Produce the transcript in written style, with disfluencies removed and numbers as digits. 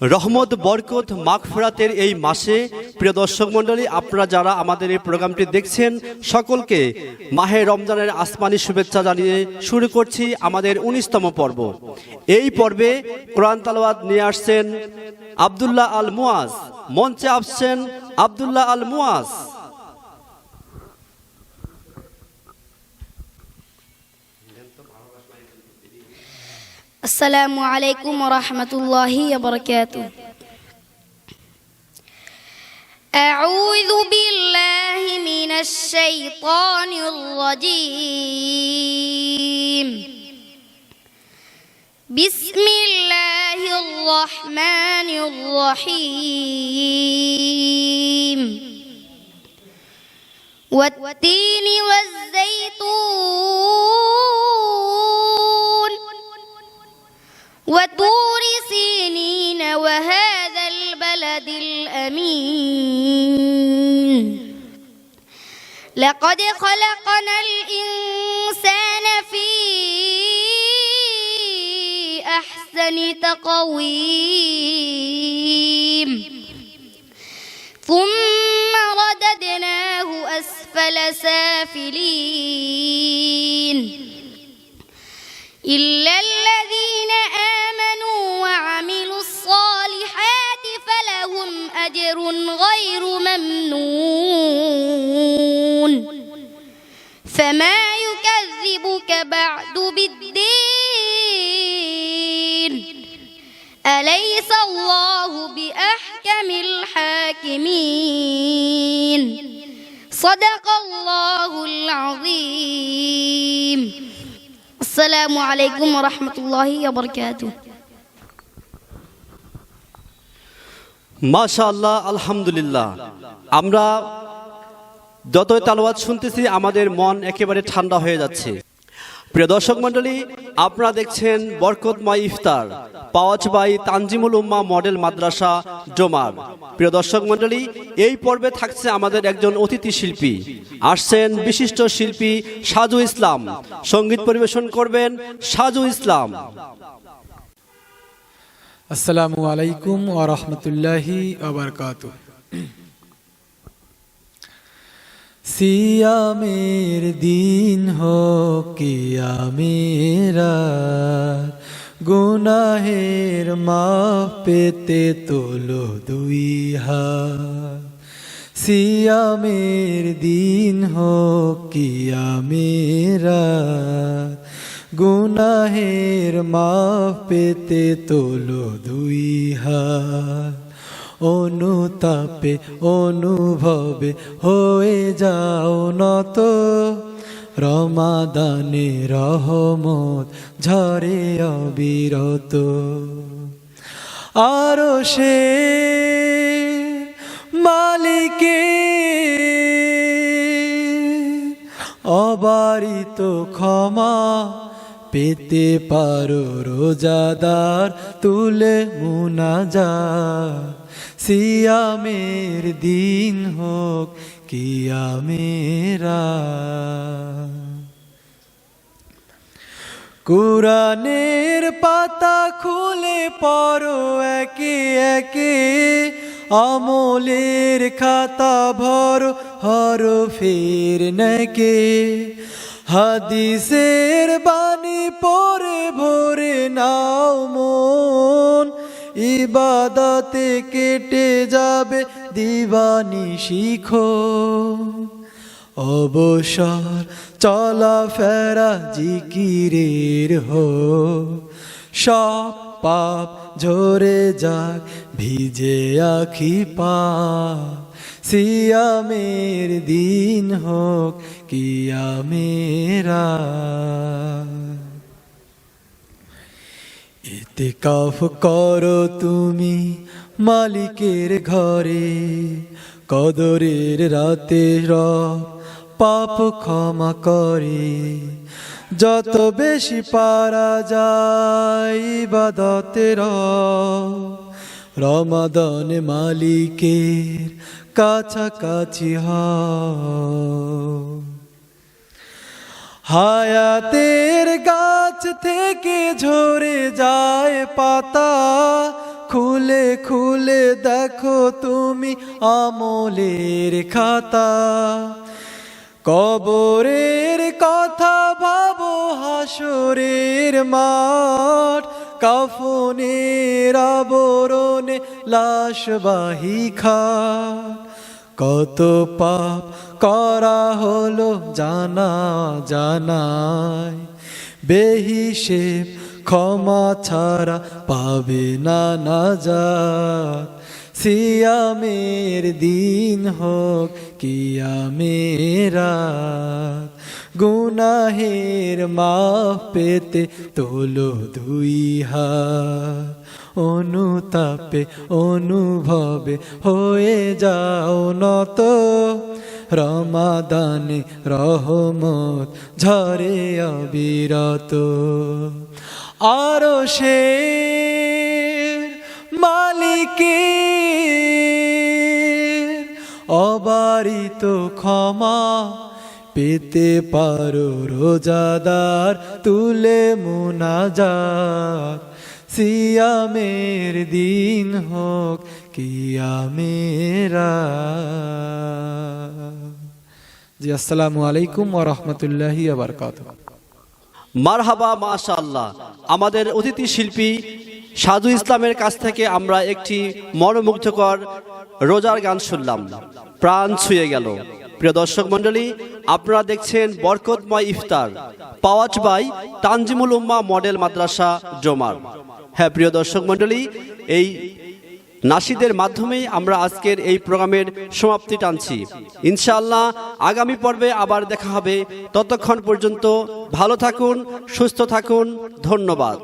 রহমত বরকত মাগফিরাতের এই মাসে প্রিয় দর্শক মণ্ডলী, আপনারা যারা আমাদের এই প্রোগ্রামটি দেখছেন সকলকে মাহে রমজানের আসমানি শুভেচ্ছা জানিয়ে শুরু করছি আমাদের 19তম পর্ব। এই পর্বে কোরআন তেলাওয়াত নিয়ে আসছেন আব্দুল্লাহ আল মুয়াজ। মঞ্চে আসছেন আব্দুল্লাহ আল মুয়াজ। السلام عليكم ورحمة الله وبركاته. أعوذ بالله من الشيطان الرجيم. بسم الله الرحمن الرحيم. والتين والزيتون وطور سينين وهذا البلد الأمين. لقد خلقنا الإنسان في أحسن تقويم ثم رددناه أسفل سافلين إلا الذين آمنوا وعملوا الصالحات فلهم أجر غير ممنون. فما يكذبك بعد بالدين أليس الله بأحكم الحاكمين. صدق الله العظيم. السلام عليكم ورحمة الله وبركاته. মাশাআল্লাহ, আলহামদুলিল্লাহ। আমরা যতই তেলাওয়াত শুনতেছি আমাদের মন একেবারে ঠান্ডা হয়ে যাচ্ছে। প্রিয় দর্শক মণ্ডলী, আপনারা দেখছেন বরকতময় ইফতার, পাওয়াজ বাই তানজিমুল উম্মাহ মডেল মাদ্রাসা ডোমার। প্রিয় দর্শক মণ্ডলী, এই পর্বে থাকছে আমাদের একজন অতিথি শিল্পী। আসছেন বিশিষ্ট শিল্পী সাজু ইসলাম। সঙ্গীত পরিবেশন করবেন সাজু ইসলাম। আসসালামু আলাইকুম ওয়া রাহমাতুল্লাহি ওয়া বারাকাতুহু। সিয়ামের দিন হোক কিয়ামের রাত, গুনাহের মাফ পেতে তোলো দুই হাত। সিয়ামের দিন হোক কিয়ামের রাত, গুনাহের মাফ পেতে তোলো দুই হাত। অনুতাপে অনুভবে হয়ে যাও নত, রমাদানে রহমত ঝরে অবিরত। আরো সে মালিকে অবারিত ক্ষমা পেতে পারো রোজাদার তুলে মুনাজাত। সিয়ামের দিন হোক কিয়ামের রাত। কুরআনের পাতা খুলে পড়ো একে একে, আমলের খাতা ভরো হরফের নেকে। হাদিসের বাণী পড়ে ভরে নাও মন, ইবাদতে কেটে যাবে দিবানি শিখো। অবসর চলাফেরা জিকিরের হো, সব পাপ ঝরে যাক ভিজে আখি পাক। সিয়ামের দিন হোক কিয়ামের রাত। ইতিকাফ করো তুমি মালিকের ঘরে, কদরের রাতে রব পাপ ক্ষমা করে। যত বেশি পারা যায় ইবাদতের রমাদানে মালিকের কাছাকাছি হও। হায়াতের গাছ থেকে ঝরে যায় পাতা, খুলে খুলে খুলে দেখো তুমি আমলের খাতা, কবরের কথা ভাবো, হাসরের মাঠ, কাফনের আবরণে লাশবাহী খাট। কত পাপ করা হলো জানা জানায়, বেহিসেব ক্ষমা ছাড়া পাবে না নাজাত। সিয়ামের দিন হোক কিয়ামের রাত, গুনাহের মাফ পেতে তোলো দুই হাত। অনুতাপে অনুভবে হয়ে যাও নত, রমাদানে রহমত ঝরে অবিরত। আরশের মালিকের অবারিত ক্ষমা পেতে পারো রোজাদার তুলে মুনাজাত। সিয়ামের দিন হোক কিয়ামের রাত। জি, আসসালামু আলাইকুম ওয়া রাহমাতুল্লাহি ওয়া বারাকাতুহু। মারহাবা, মাশাআল্লাহ। আমাদের অতিথি শিল্পী সাজু ইসলামের কাছ থেকে আমরা একটি মনোমুগ্ধকর রোজার গান শুনলাম, প্রাণ ছুঁয়ে গেল। প্রিয় দর্শক মণ্ডলী, আপনারা দেখছেন বরকতময় ইফতার, পাওয়াজ বাই তানজিমুল উম্মাহ মডেল মাদ্রাসা ডোমার। হ্যাঁ প্রিয় দর্শক মণ্ডলী, এই নাশিদের মাধ্যমেই আমরা আজকের এই প্রোগ্রামের সমাপ্তি টানছি। ইনশাআল্লাহ আগামী পর্বে আবার দেখা হবে। ততক্ষণ পর্যন্ত ভালো থাকুন, সুস্থ থাকুন। ধন্যবাদ।